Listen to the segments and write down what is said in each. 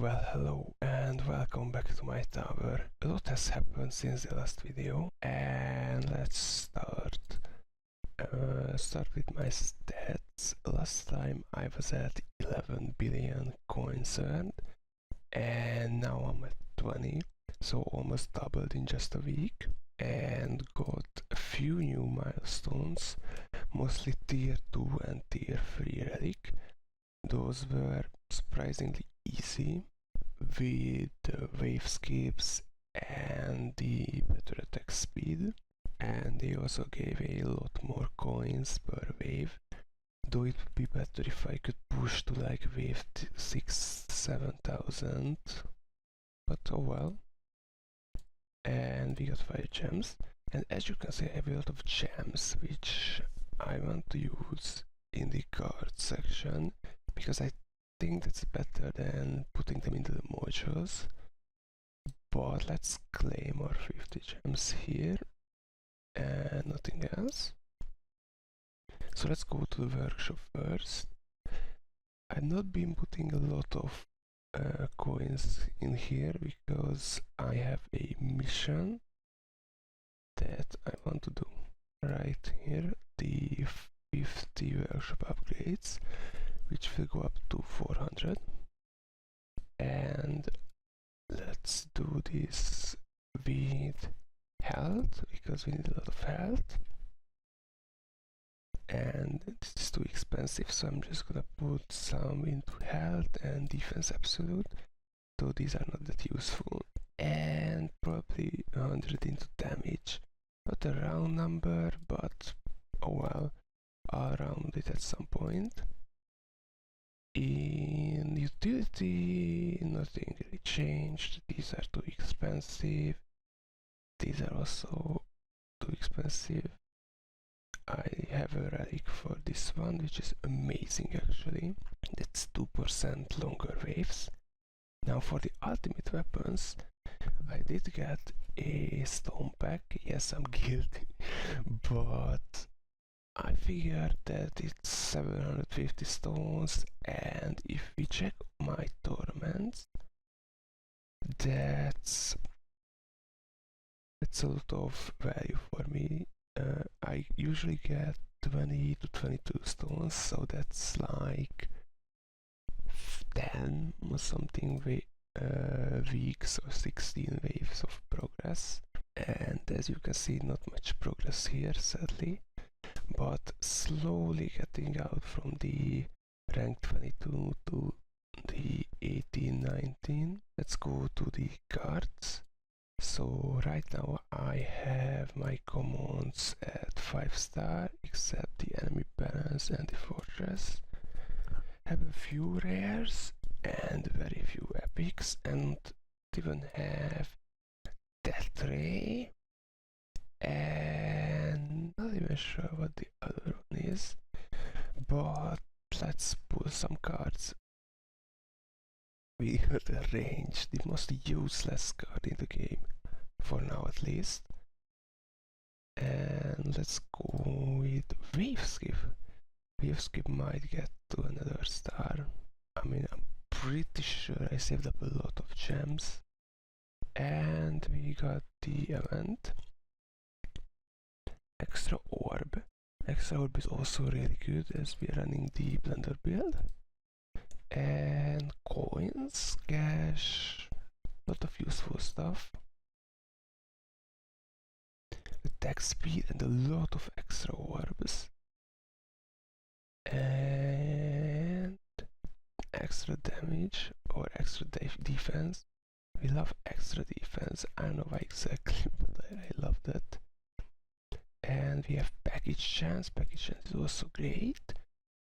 Well, hello and welcome back to my tower. A lot has happened since the last video, and let's start with my stats. Last time I was at 11 billion coins earned, and now I'm at 20, so almost doubled in just a week, and got a few new milestones, mostly tier 2 and tier 3 relic. Those were surprisingly easy with the wave skips and the better attack speed, and they also gave a lot more coins per wave, though it would be better if I could push to like wave 6-7,000, but oh well. And we got 5 gems, and as you can see I have a lot of gems which I want to use in the card section, because I think that's better than putting them into the modules. But let's claim our 50 gems here and nothing else. So let's go to the workshop first. I've not been putting a lot of coins in here because I have a mission that I want to do right here, the 50 workshop upgrades, which will go up to 400. And let's do this with health, because we need a lot of health, and this is too expensive, so I'm just gonna put some into health and defense absolute, though these are not that useful, and probably 100 into damage. Not a round number, but oh well, I'll round it at some point. In utility, nothing really changed. These are too expensive. These are also too expensive. I have a relic for this one, which is amazing actually. That's 2% longer waves. Now for the ultimate weapons, I did get a stone pack. Yes, I'm guilty, but I figured that it's 750 stones, and if we check my torments, that's a lot of value for me. I usually get 20 to 22 stones, so that's like 10 or something weeks or 16 waves of progress. And as you can see, not much progress here, sadly, but slowly getting out from the rank 22 to the 18-19. Let's go to the cards. So right now I have my commons at 5-star, except the enemy balance and the fortress. Have a few rares and very few epics, and even have Death Ray, and not even sure what the other one is, but let's pull some cards. We got a range, the most useless card in the game, for now at least. And let's go with Wave Skip. Wave Skip might get to another star. I mean, I'm pretty sure I saved up a lot of gems. And we got the event. Extra Orb. Extra Orb is also really good as we are running the Blender build. And coins, cash, lot of useful stuff. Attack speed and a lot of extra orbs. And extra damage or extra defense. We love extra defense, I don't know why exactly, but I love that. And we have package chance. Package chance is also great,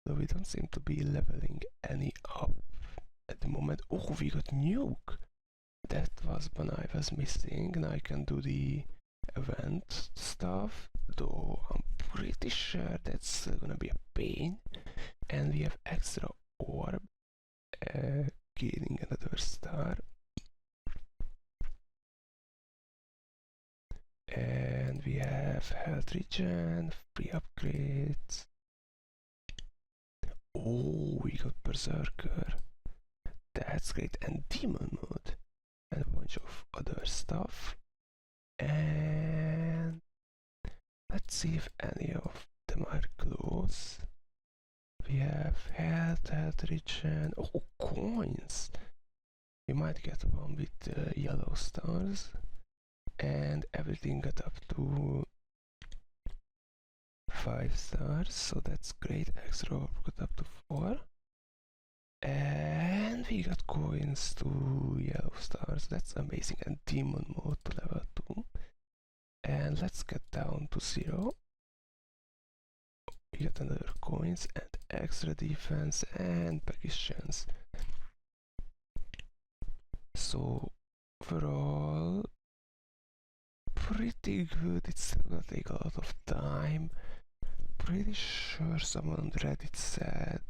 though we don't seem to be leveling any up at the moment. Oh, we got nuke. That was one I was missing. Now I can do the event stuff, though I'm pretty sure that's gonna be a pain. And we have extra orb, gaining another star. And we have health regen, free upgrades. Oh, we got Berserker. That's great. And demon mode. And a bunch of other stuff. And let's see if any of them are close. We have health regen. Oh, coins! We might get one with yellow stars. And everything got up to 5 stars, so that's great. Extra got up to 4. And we got coins to yellow stars. That's amazing. And demon mode to level 2. And let's get down to 0. We got another coins and extra defense and positions. So overall, pretty good. It's gonna take a lot of time. Pretty sure someone on Reddit said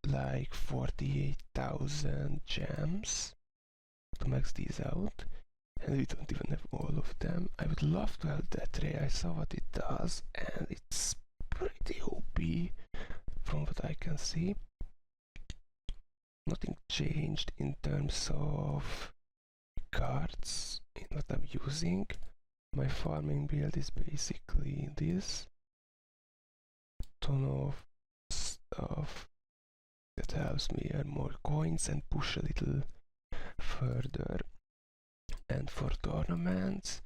like 48,000 gems to max these out, and we don't even have all of them. I would love to have that ray. I saw what it does, and it's pretty OP from what I can see. Nothing changed in terms of cards in what I'm using. My farming build is basically this. Ton of stuff that helps me earn more coins and push a little further. And for tournaments,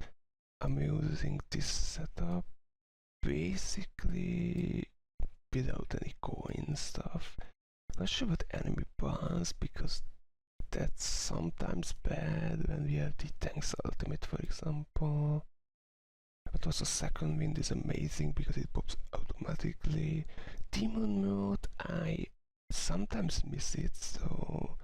I'm using this setup basically without any coin stuff. Not sure about enemy bans, because that's sometimes bad when we have the tanks ultimate, for example. But also second wind is amazing because it pops automatically. Demon mode, I sometimes miss it, so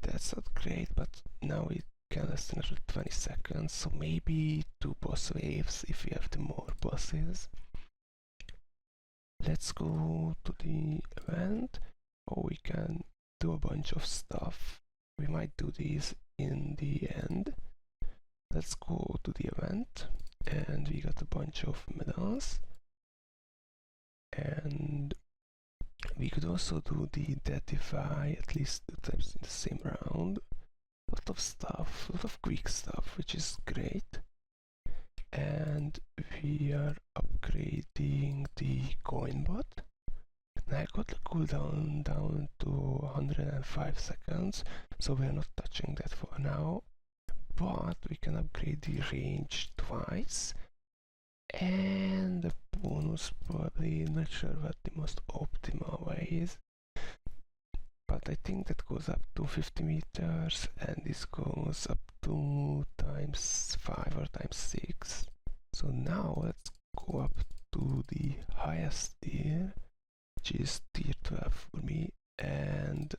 that's not great, but now it can last another 20 seconds, so maybe 2 boss waves if we have the more bosses. Let's go to the event. Oh, we can do a bunch of stuff. We might do these in the end. Let's go to the event, and we got a bunch of medals. And we could also do the Deathify at least 2 times in the same round. A lot of stuff, a lot of quick stuff, which is great. And we are upgrading the coin bot. And I got the cooldown down to 105 seconds, so we're not touching that for now. But we can upgrade the range twice. And the bonus, probably not sure what the most optimal way is, but I think that goes up to 50 meters, and this goes up to times 5 or times 6. So now let's go up to the highest tier, which is tier 12 for me, and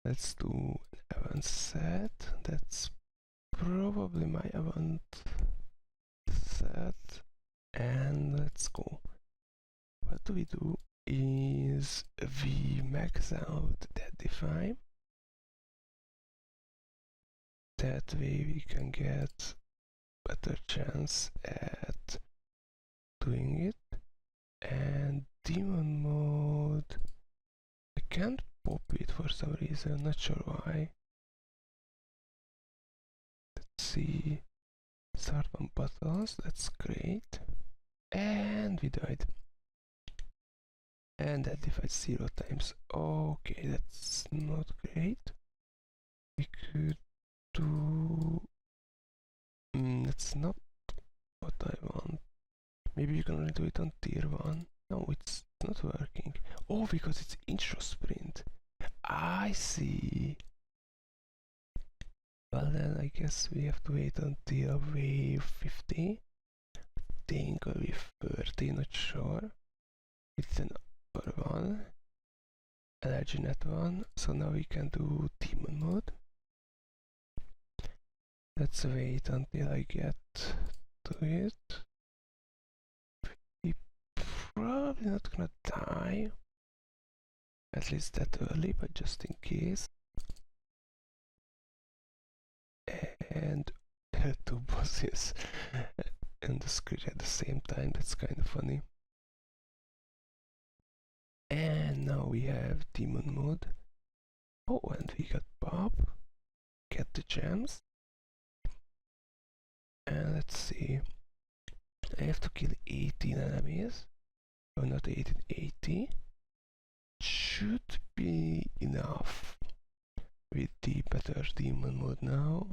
let's do an event set. That's probably my event set, and let's go. What do we do is we max out Deathify. That way we can get better chance at doing it. And demon mode, I can't pop it for some reason, not sure why. Let's see. Start on battles, that's great. And we died. And that divides 0 times. Okay, that's not great. We could do... that's not what I want. Maybe you can only do it on tier 1. No, it's not working. Oh, because it's intro sprint. I see. Well then, I guess we have to wait until wave 50. I think, or wave 30, not sure. It's an upper one. Energy net one. So now we can do demon mode. Let's wait until I get to it. We're probably not gonna die. At least that early, but just in case. And 2 bosses in the screen at the same time, that's kind of funny. And now we have demon mode. Oh, and we got Bob. Get the gems. And let's see. I have to kill 18 enemies. Oh, not 18, 80. Should be enough with the better demon mode now.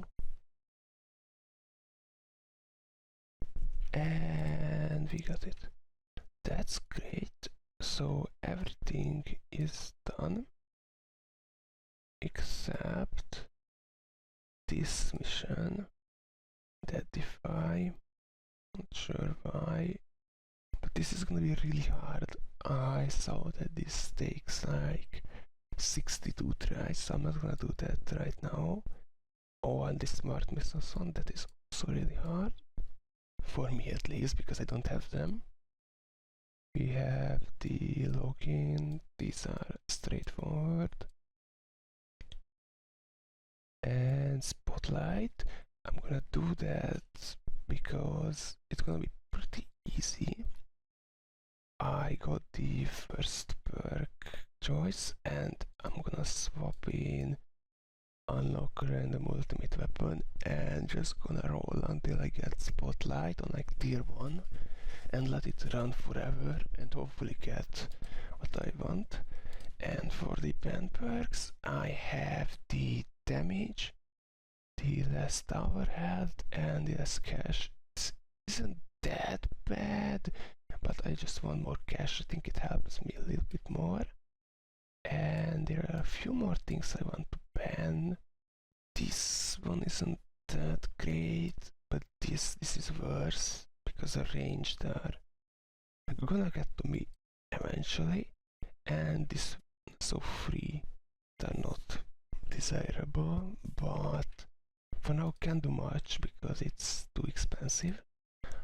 And we got it. That's great. So everything is done except this mission, Deadify. Not sure why, but this is gonna be really hard. I saw that this takes like 62 tries, so I'm not gonna do that right now. Oh, and the smart missiles one, that is also really hard. For me at least, because I don't have them. We have the login, these are straightforward. And Spotlight, I'm gonna do that because it's gonna be pretty easy. I got the first perk choice and I'm gonna swap in unlock random ultimate weapon and just gonna roll until I get Spotlight on like tier 1 and let it run forever and hopefully get what I want. And for the band perks I have the damage, the less tower health and the less cash. This isn't that bad, but I just want more cash. I think it helps me a little bit more. And there are a few more things I want to ban. This one isn't that great, but this is worse because the range there gonna get to me eventually, and this so free they're not desirable, but for now can't do much because it's too expensive.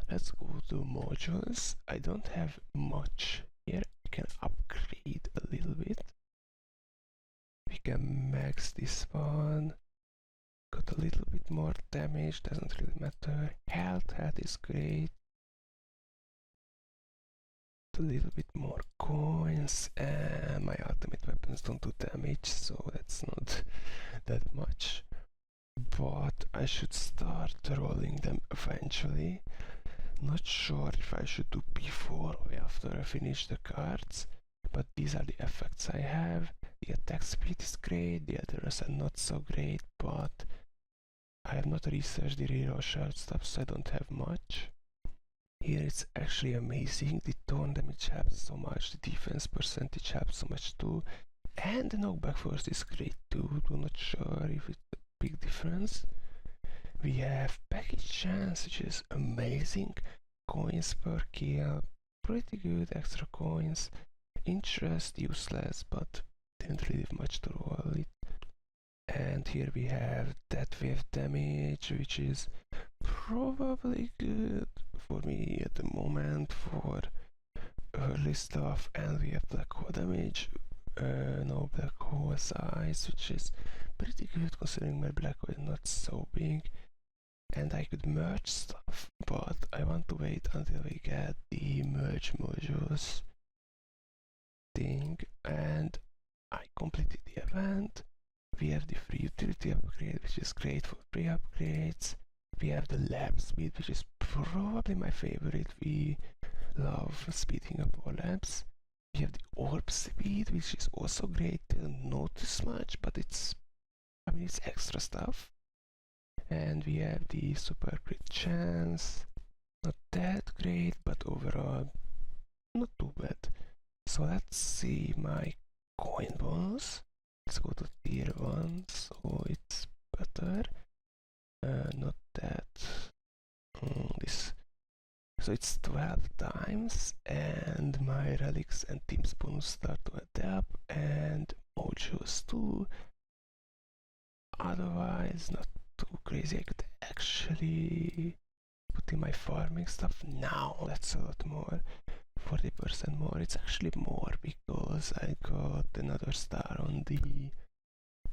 Let's go to modules. I don't have much here. I can upgrade a little bit. We can max this one. Got a little bit more damage, doesn't really matter. Health is great. A little bit more coins, and my ultimate weapons don't do damage, so that's not that much. But I should start rolling them eventually. Not sure if I should do before or after I finish the cards, but these are the effects I have. The attack speed is great, the others are not so great, but I have not researched the reroll shard stuff, so I don't have much. Here it's actually amazing, the taunt damage helps so much, the defense percentage helps so much too, and the knockback force is great too. I'm not sure if it's a big difference. We have package chance, which is amazing, coins per kill, pretty good, extra coins, interest useless, but didn't really have much to roll it. And here we have Death Wave damage, which is probably good for me at the moment for early stuff. And we have Black Hole damage, no Black Hole size, which is pretty good considering my Black Hole is not so big. And I could merge stuff, but I want to wait until we get the merge modules thing. And I completed the event. We have the free utility upgrade, which is great for free upgrades. We have the lab speed, which is probably my favorite. We love speeding up our labs. We have the orb speed, which is also great. Don't notice much, but it's extra stuff. And we have the super crit chance. Not that great, but overall not too bad. So let's see my coin bonus. Let's go to tier 1, so it's better. Not that. This. So it's 12 times, and my relics and teams bonus start to add up, and modules too. Otherwise, not too crazy. I could actually put in my farming stuff now. That's a lot more. 40% more. It's actually more because I got another star on the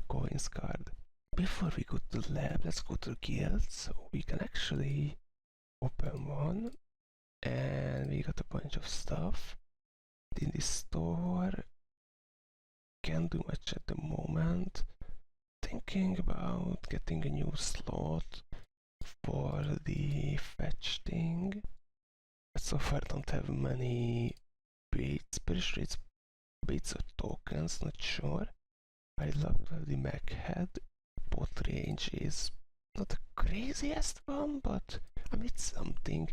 coins card. Before we go to the lab, let's go to the guild so we can actually open one. And we got a bunch of stuff in the store. can't do much at the moment. Thinking about getting a new slot for the fetch thing, but so far I don't have many bits. Pretty sure it's bits or tokens, not sure. I'd love to have the mech head. Bot range is not the craziest one, but I mean it's something.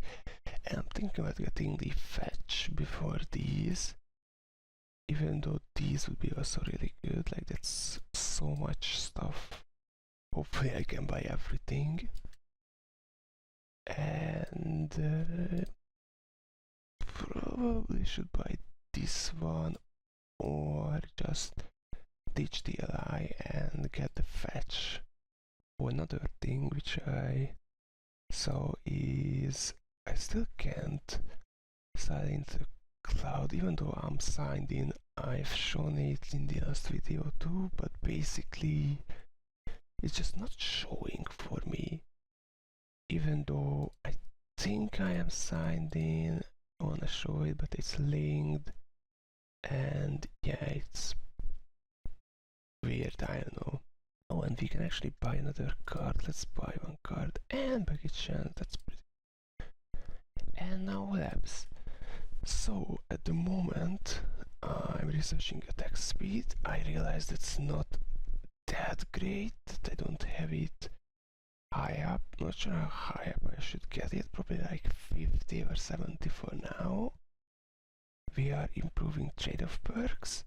And I'm thinking about getting the fetch before these, even though these would be also really good. Like that's so much stuff. Hopefully I can buy everything. And probably should buy this one or just ditch the ally and get the fetch. Oh, another thing which I saw is I still can't sign into cloud even though I'm signed in. I've shown it in the last video too, but basically it's just not showing for me. Even though I think I am signed in, I wanna show it, but it's linked, and yeah, it's weird, I don't know. Oh, and we can actually buy another card. Let's buy one card and baggage chance. That's pretty. And now labs. So at the moment I'm researching attack speed. I realized it's not that great. I don't have it high up. Not sure how high up I should get it. Probably like 50 or 70 for now. We are improving trade-off perks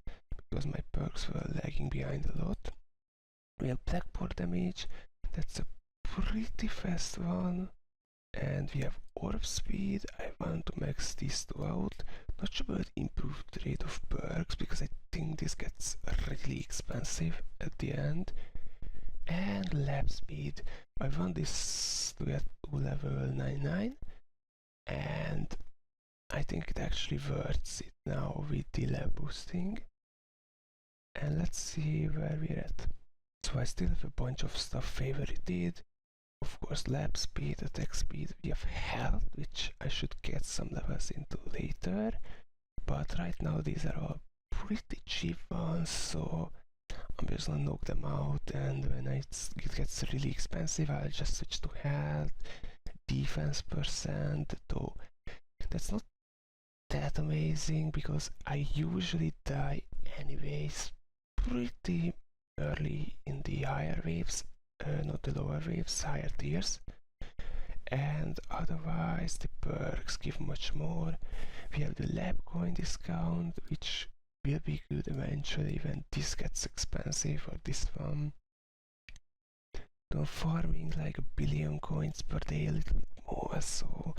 because my perks were lagging behind a lot. We have Blackboard damage. That's a pretty fast one. And we have orb speed. I want to max these two out. Not sure about improved trade-off perks because I think this gets really expensive at the end. And lab speed. I want this to get to level 99, and I think it actually worth it now with the lab boosting. And let's see where we're at. So I still have a bunch of stuff favorited. Of course, lab speed, attack speed, we have health, which I should get some levels into later. But right now these are all pretty cheap ones, so I'm just gonna knock them out, and when it gets really expensive, I'll just switch to health, defense percent, though that's not that amazing because I usually die anyways pretty early in the higher waves, not the lower waves, higher tiers. And otherwise the perks give much more. We have the lab coin discount, which will be good eventually when this gets expensive, or this one. So farming like 1,000,000,000 coins per day, a little bit more, so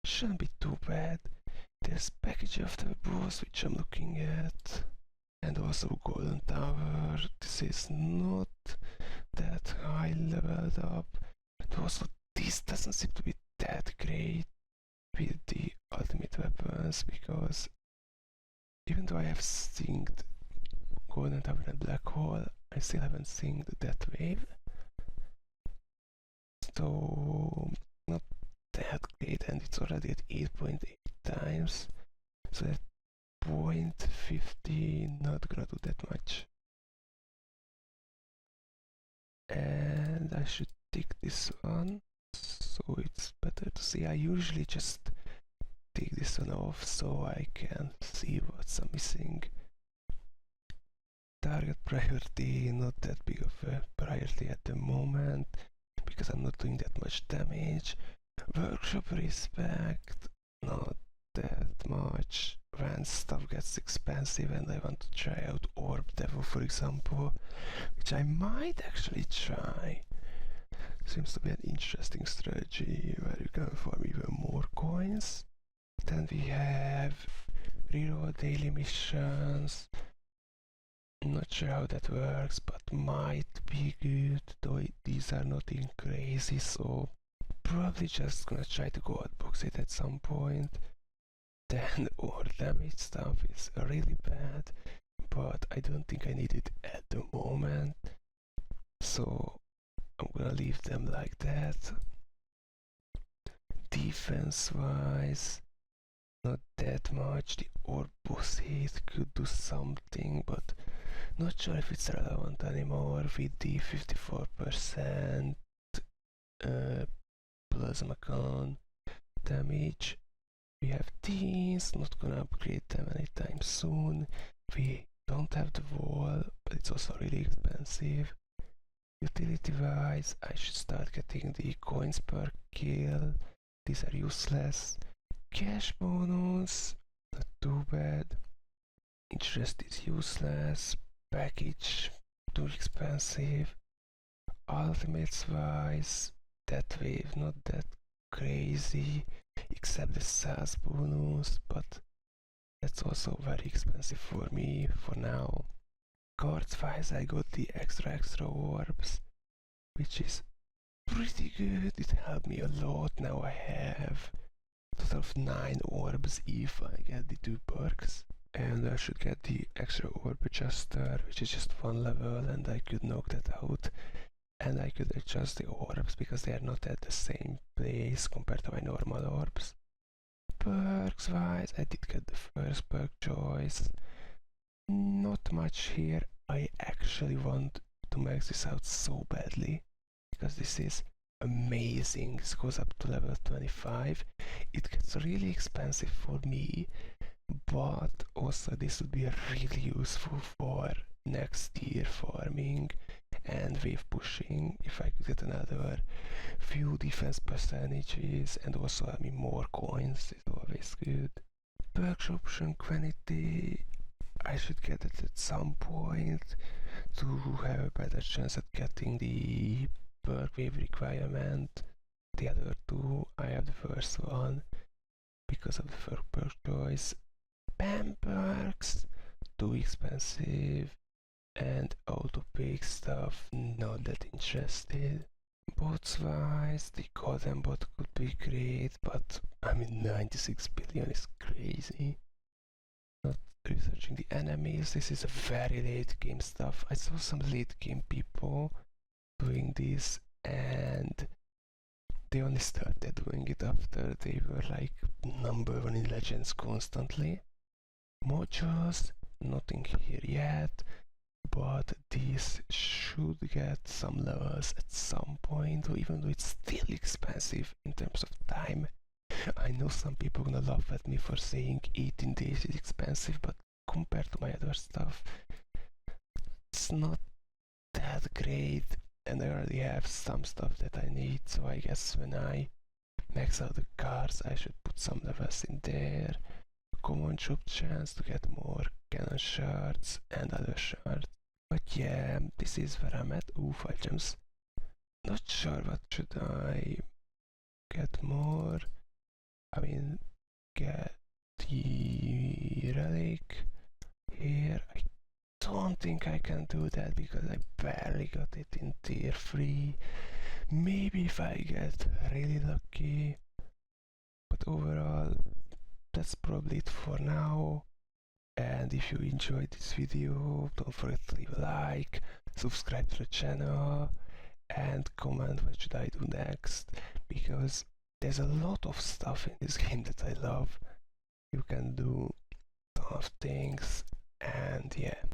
shouldn't be too bad. There's package of the boss which I'm looking at, and also golden tower. This is not that high leveled up, but also this doesn't seem to be that great with the ultimate weapons, because even though I have synced golden tower and black hole, I still haven't synced that wave. So not that great, and it's already at 8.8 times, so at 0.50 not gonna do that much. And I should tick this one so it's better to see. I usually just take this one off so I can see what's missing. Target priority, not that big of a priority at the moment because I'm not doing that much damage. Workshop respect, not that much. When stuff gets expensive and I want to try out Orb Devil, for example, which I might actually try. Seems to be an interesting strategy where you can farm even more coins. Then we have reroll daily missions. Not sure how that works, but might be good, though these are nothing crazy, so probably just gonna try to go outbox it at some point. Then all damage stuff is really bad, but I don't think I need it at the moment, so I'm gonna leave them like that. Defense wise, not that much. The orb boss hit could do something, but Not sure if it's relevant anymore with the 54% plasma con damage. We have these, not gonna upgrade them anytime soon. We don't have the wall, but it's also really expensive. Utility wise, I should start getting the coins per kill. These are useless. Cash bonus, not too bad. Interest is useless. Package, too expensive. Ultimates wise, that wave not that crazy, except the sales bonus, but that's also very expensive for me for now. Cards wise, I got the extra orbs, which is pretty good. It helped me a lot. Now I have a total of 9 orbs if I get the 2 perks. And I should get the extra orb adjuster, which is just 1 level, and I could knock that out. And I could adjust the orbs because they are not at the same place compared to my normal orbs. Perks wise, I did get the first perk choice. Not much here. I actually want to max this out so badly because this is amazing. This goes up to level 25. It gets really expensive for me, but also this would be really useful for next year farming and wave pushing if I could get another few defense percentages, and also I mean more coins is always good. Perks option quantity, I should get it at some point to have a better chance at getting the perk wave requirement. The other two, I have the first one because of the first perk choice. Spam perks, too expensive, and auto pick stuff, not that interested. Bots wise, the golden bot could be great, but I mean 96 billion is crazy. Not researching the enemies, this is a very late game stuff. I saw some late game people doing this and they only started doing it after they were like #1 in Legends constantly. Modules, nothing here yet, but these should get some levels at some point, even though it's still expensive in terms of time. I know some people are gonna laugh at me for saying 18 days is expensive, but compared to my other stuff, it's not that great, and I already have some stuff that I need, so I guess when I max out the cards, I should put some levels in there. Common shop chance to get more cannon shards and other shards. But yeah, this is where I'm at. Ooh, 5 gems. Not sure what should I get more. I mean, get the relic here. I don't think I can do that because I barely got it in tier 3. Maybe if I get really lucky. But overall, that's probably it for now. And if you enjoyed this video, don't forget to leave a like, subscribe to the channel, and comment what should I do next, because there's a lot of stuff in this game that I love. You can do a ton of things, and yeah.